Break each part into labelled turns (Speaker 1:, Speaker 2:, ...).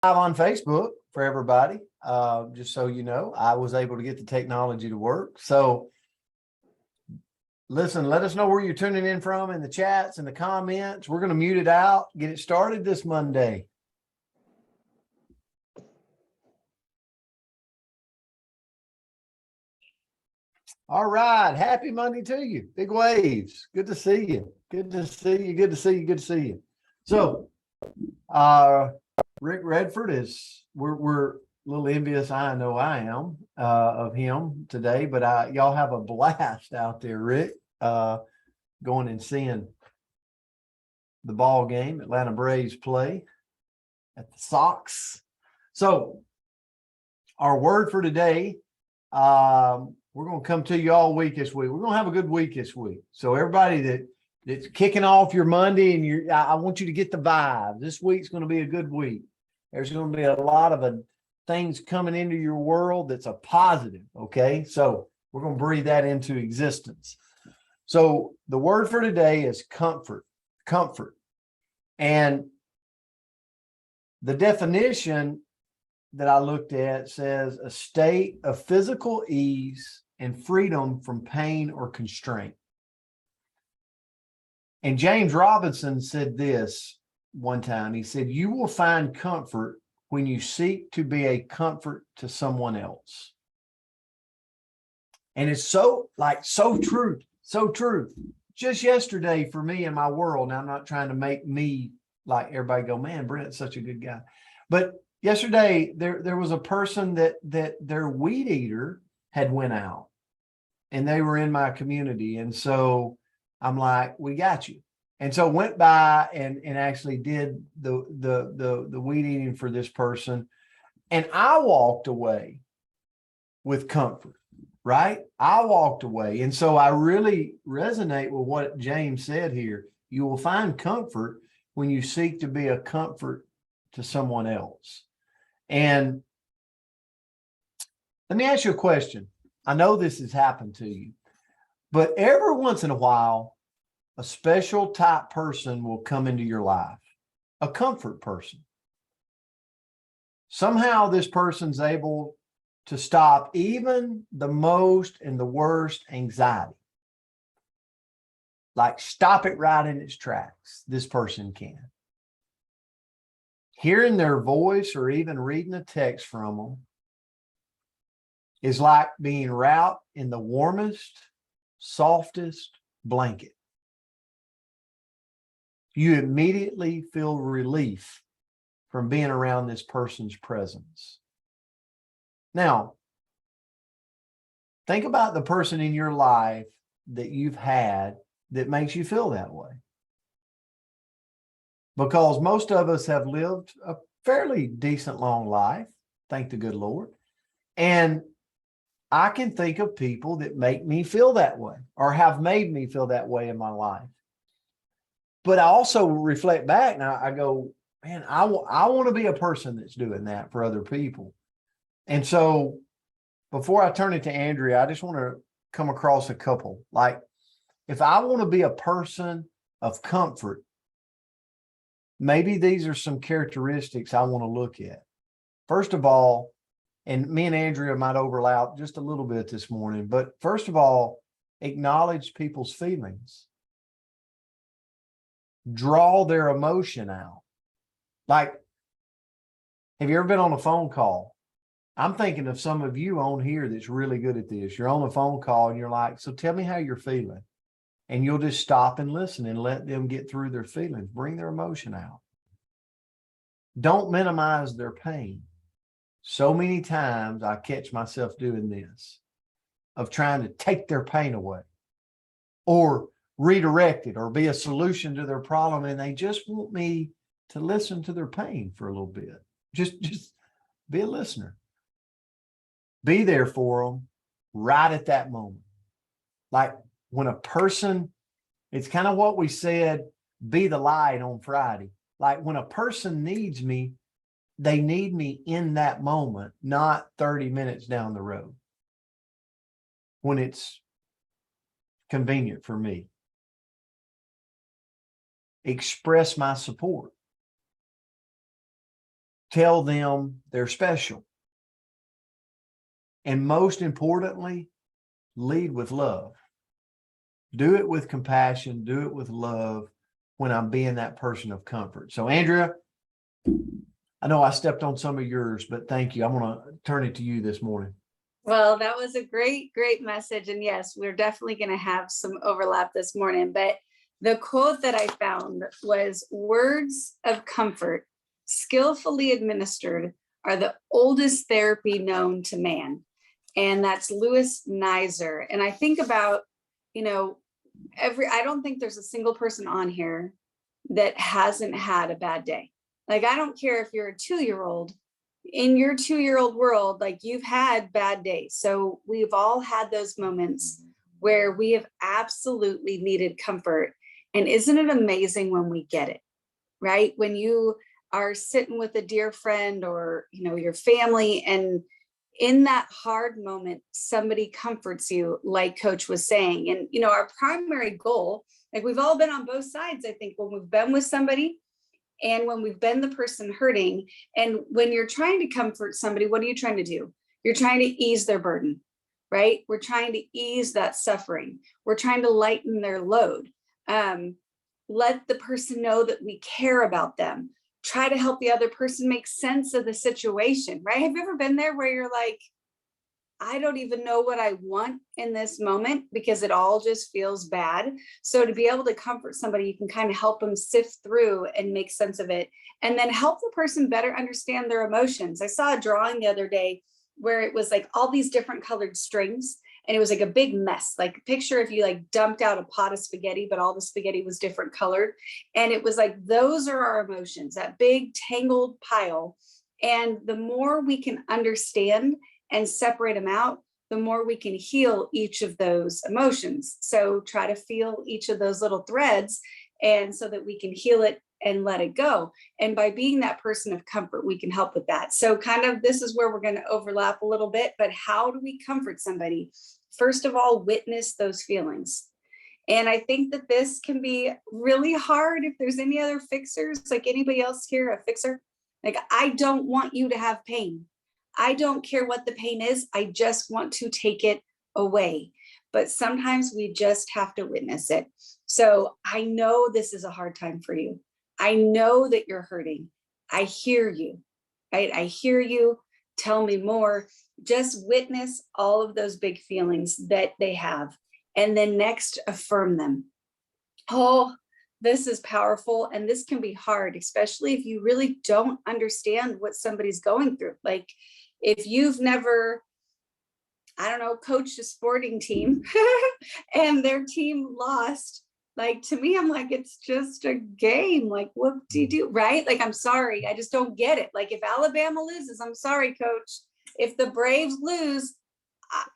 Speaker 1: on Facebook for everybody. Just so you know, I was able to get the technology to work. So listen, let us know where you're tuning in from in the chats and the comments. We're going to mute it out, get it started this Monday. All right. Happy Monday to you. Big waves. Good to see you. Good to see you. Good to see you. Good to see you. So Rick Redford is we're a little envious. I know I am of him today, but y'all have a blast out there, Rick, going and seeing the ball game, Atlanta Braves play at the Sox. So our word for today, we're going to come to you all week this week. We're going to have a good week this week. So everybody that's kicking off your Monday and I want you to get the vibe. This week's going to be a good week. There's going to be a lot of things coming into your world that's a positive. Okay. So we're going to breathe that into existence. So the word for today is comfort, comfort. And the definition that I looked at says a state of physical ease and freedom from pain or constraint. And James Robinson said this one time. He said, "You will find comfort when you seek to be a comfort to someone else." And it's so true, so true. Just yesterday for me in my world, now I'm not trying to make me like everybody go, man, Brent's such a good guy. But yesterday there was a person that their weed eater had went out and they were in my community. And so I'm like, we got you. And so went by and actually did the weed eating for this person. And I walked away with comfort, right? I walked away. And so I really resonate with what James said here. You will find comfort when you seek to be a comfort to someone else. And let me ask you a question. I know this has happened to you, but every once in a while, a special type person will come into your life, a comfort person. Somehow this person's able to stop even the most and the worst anxiety. Like stop it right in its tracks. This person can. Hearing their voice or even reading a text from them is like being wrapped in the warmest, softest blanket. You immediately feel relief from being around this person's presence. Now, think about the person in your life that you've had that makes you feel that way. Because most of us have lived a fairly decent long life, thank the good Lord. And I can think of people that make me feel that way or have made me feel that way in my life. But I also reflect back now, I go, man, I want to be a person that's doing that for other people. And so before I turn it to Andrea, I just want to come across a couple. Like if I want to be a person of comfort, maybe these are some characteristics I want to look at. First of all, and me and Andrea might overlap just a little bit this morning, but first of all, acknowledge people's feelings. Draw their emotion out. Like, have you ever been on a phone call? I'm thinking of some of you on here that's really good at this. You're on a phone call and you're like, so tell me how you're feeling. And you'll just stop and listen and let them get through their feelings, bring their emotion out. Don't minimize their pain. So many times I catch myself doing this, of trying to take their pain away or redirect it or be a solution to their problem. And they just want me to listen to their pain for a little bit. Just be a listener. Be there for them right at that moment. Like when a person, it's kind of what we said, be the light on Friday. Like when a person needs me, they need me in that moment, not 30 minutes down the road when it's convenient for me. Express my support. tell them they're special. And most importantly, lead with love. Do it with compassion, do it with love when I'm being that person of comfort. So Andrea, I know I stepped on some of yours, but thank you. I'm going to turn it to you this morning.
Speaker 2: Well, that was a great message. And yes, we're definitely going to have some overlap this morning. But the quote that I found was, words of comfort, skillfully administered, are the oldest therapy known to man. And that's Louis Nizer. And I think about, I don't think there's a single person on here that hasn't had a bad day. Like, I don't care if you're a 2-year-old, in your 2-year-old world, like, you've had bad days. So we've all had those moments where we have absolutely needed comfort. And isn't it amazing when we get it, right? When you are sitting with a dear friend or, your family, and in that hard moment, somebody comforts you, like Coach was saying. And, our primary goal, like, we've all been on both sides, I think, when we've been with somebody and when we've been the person hurting. And when you're trying to comfort somebody, what are you trying to do? You're trying to ease their burden, right? We're trying to ease that suffering. We're trying to lighten their load. Let the person know that we care about them. Try to help the other person make sense of the situation, right? Have you ever been there where you're like, I don't even know what I want in this moment because it all just feels bad. So to be able to comfort somebody, you can kind of help them sift through and make sense of it, and then help the person better understand their emotions. I saw a drawing the other day where it was like all these different colored strings, and it was like a big mess. Like, picture if you like dumped out a pot of spaghetti, but all the spaghetti was different colored. And it was like, those are our emotions, that big tangled pile. And the more we can understand and separate them out, the more we can heal each of those emotions. So try to feel each of those little threads, and so that we can heal it and let it go. And by being that person of comfort, we can help with that. So kind of, this is where we're going to overlap a little bit, but how do we comfort somebody? First of all, witness those feelings. And I think that this can be really hard. If there's any other fixers, like anybody else here, a fixer, like, I don't want you to have pain. I don't care what the pain is. I just want to take it away. But sometimes we just have to witness it. So I know this is a hard time for you. I know that you're hurting. I hear you, right? I hear you. Tell me more. Just witness all of those big feelings that they have. And then next, affirm them. Oh, this is powerful. And this can be hard, especially if you really don't understand what somebody's going through. Like, if you've never, I don't know, coached a sporting team and their team lost, like, to me, I'm like, it's just a game. Like, what do you do? Right? Like, I'm sorry. I just don't get it. Like, if Alabama loses, I'm sorry, coach. If the Braves lose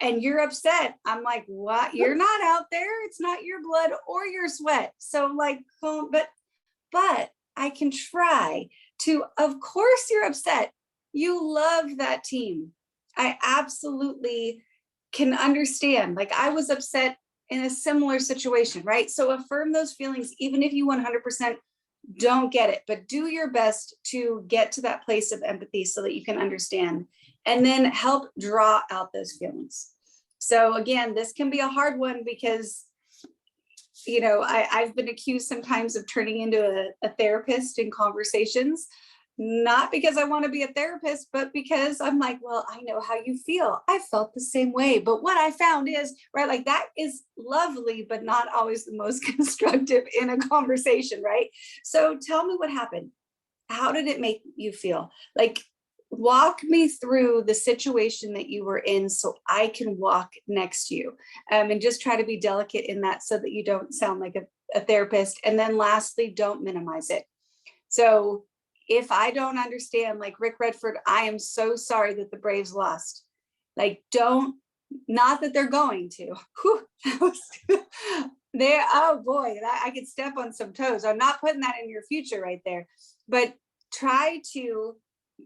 Speaker 2: and you're upset, I'm like, what? You're not out there. It's not your blood or your sweat. So like, but I can try to, of course you're upset. You love that team. I absolutely can understand. Like, I was upset in a similar situation, right? So affirm those feelings, even if you 100% don't get it, but do your best to get to that place of empathy so that you can understand, and then help draw out those feelings. So again, this can be a hard one because, I've been accused sometimes of turning into a therapist in conversations, not because I want to be a therapist, but because I'm like, well, I know how you feel. I felt the same way. But what I found is, right, like, that is lovely, but not always the most constructive in a conversation, right? So tell me what happened. How did it make you feel? Like, walk me through the situation that you were in so I can walk next to you, and just try to be delicate in that so that you don't sound like a therapist. And then lastly, don't minimize it. So if I don't understand, like Rick Redford, I am so sorry that the Braves lost. Like, not that they're going to. Oh boy, I could step on some toes. I'm not putting that in your future right there. But try to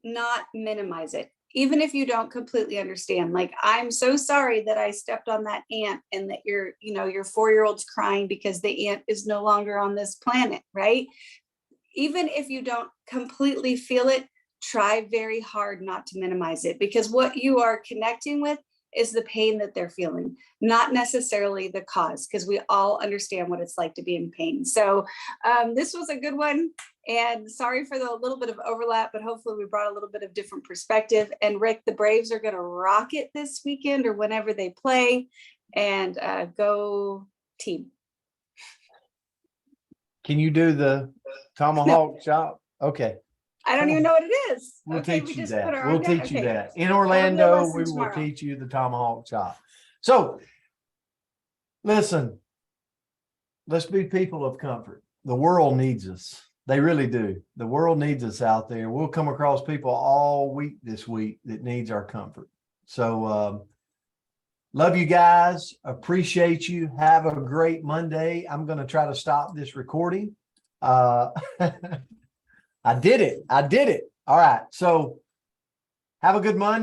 Speaker 2: not minimize it, even if you don't completely understand. Like, I'm so sorry that I stepped on that ant, and that your 4-year-old's crying because the ant is no longer on this planet, right? Even if you don't completely feel it, try very hard not to minimize it, because what you are connecting with is the pain that they're feeling, not necessarily the cause, because we all understand what it's like to be in pain. So this was a good one. And sorry for the little bit of overlap, but hopefully we brought a little bit of different perspective. And Rick, the Braves are going to rock it this weekend or whenever they play, and go team.
Speaker 1: Can you do the tomahawk chop? Okay.
Speaker 2: I don't even know what it is.
Speaker 1: We'll
Speaker 2: Okay,
Speaker 1: teach
Speaker 2: we
Speaker 1: you
Speaker 2: just
Speaker 1: that.
Speaker 2: put our
Speaker 1: We'll
Speaker 2: own down.
Speaker 1: teach you
Speaker 2: Okay.
Speaker 1: that. In
Speaker 2: That'll be a
Speaker 1: Orlando,
Speaker 2: lesson
Speaker 1: we will
Speaker 2: tomorrow.
Speaker 1: teach you the tomahawk chop. So listen, let's be people of comfort. The world needs us. They really do. The world needs us out there. We'll come across people all week this week that needs our comfort. So love you guys. Appreciate you. Have a great Monday. I'm going to try to stop this recording. I did it. All right. So have a good Monday.